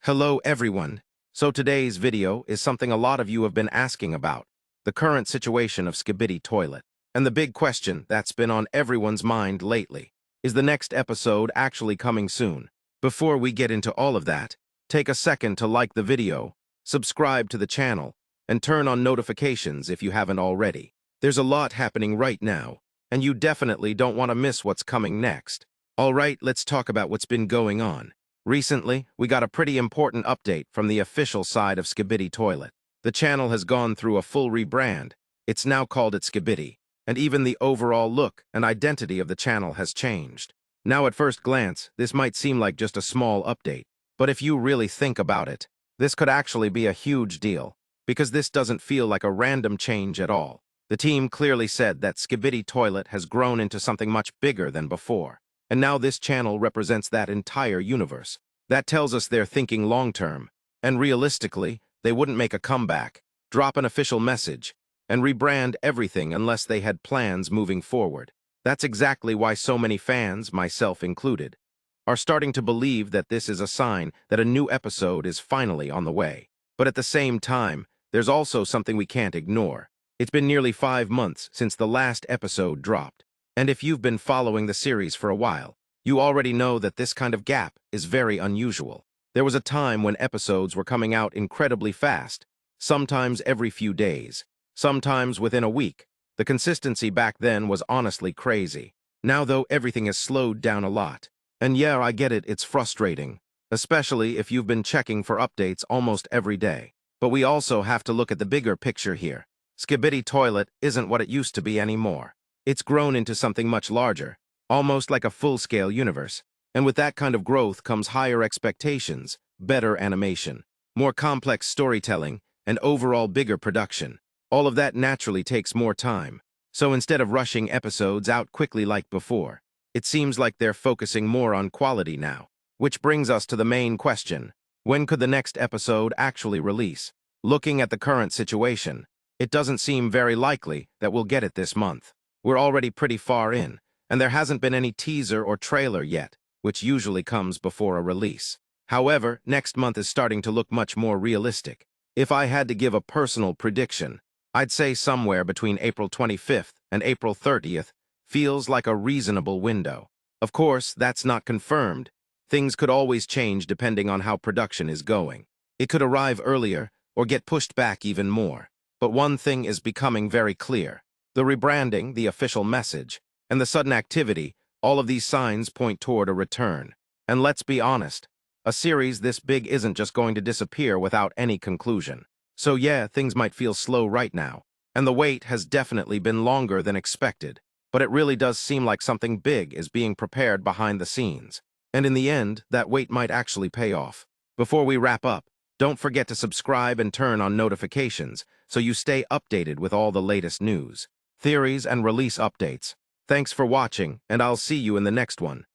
Hello everyone. So today's video is something a lot of you have been asking about, the current situation of Skibidi Toilet. And the big question that's been on everyone's mind lately, is the next episode actually coming soon? Before we get into all of that, take a second to like the video, subscribe to the channel, and turn on notifications if you haven't already. There's a lot happening right now, and you definitely don't want to miss what's coming next. Alright, let's talk about what's been going on. Recently, we got a pretty important update from the official side of Skibidi Toilet. The channel has gone through a full rebrand. It's now called it Skibidi, and even the overall look and identity of the channel has changed. Now at first glance, this might seem like just a small update, but if you really think about it, this could actually be a huge deal, because this doesn't feel like a random change at all. The team clearly said that Skibidi Toilet has grown into something much bigger than before. And now this channel represents that entire universe. That tells us they're thinking long-term, and realistically, they wouldn't make a comeback, drop an official message, and rebrand everything unless they had plans moving forward. That's exactly why so many fans, myself included, are starting to believe that this is a sign that a new episode is finally on the way. But at the same time, there's also something we can't ignore. It's been nearly 5 months since the last episode dropped. And if you've been following the series for a while, you already know that this kind of gap is very unusual. There was a time when episodes were coming out incredibly fast, sometimes every few days, sometimes within a week. The consistency back then was honestly crazy. Now, though, everything has slowed down a lot. And yeah, I get it, it's frustrating, especially if you've been checking for updates almost every day. But we also have to look at the bigger picture here. Skibidi Toilet isn't what it used to be anymore. It's grown into something much larger, almost like a full-scale universe. And with that kind of growth comes higher expectations, better animation, more complex storytelling, and overall bigger production. All of that naturally takes more time. So instead of rushing episodes out quickly like before, it seems like they're focusing more on quality now. Which brings us to the main question: when could the next episode actually release? Looking at the current situation, it doesn't seem very likely that we'll get it this month. We're already pretty far in, and there hasn't been any teaser or trailer yet, which usually comes before a release. However, next month is starting to look much more realistic. If I had to give a personal prediction, I'd say somewhere between April 25th and April 30th feels like a reasonable window. Of course, that's not confirmed. Things could always change depending on how production is going. It could arrive earlier or get pushed back even more. But one thing is becoming very clear. The rebranding, the official message, and the sudden activity, all of these signs point toward a return. And let's be honest, a series this big isn't just going to disappear without any conclusion. So yeah, things might feel slow right now, and the wait has definitely been longer than expected, but it really does seem like something big is being prepared behind the scenes. And in the end, that wait might actually pay off. Before we wrap up, don't forget to subscribe and turn on notifications so you stay updated with all the latest news, theories, and release updates. Thanks for watching, and I'll see you in the next one.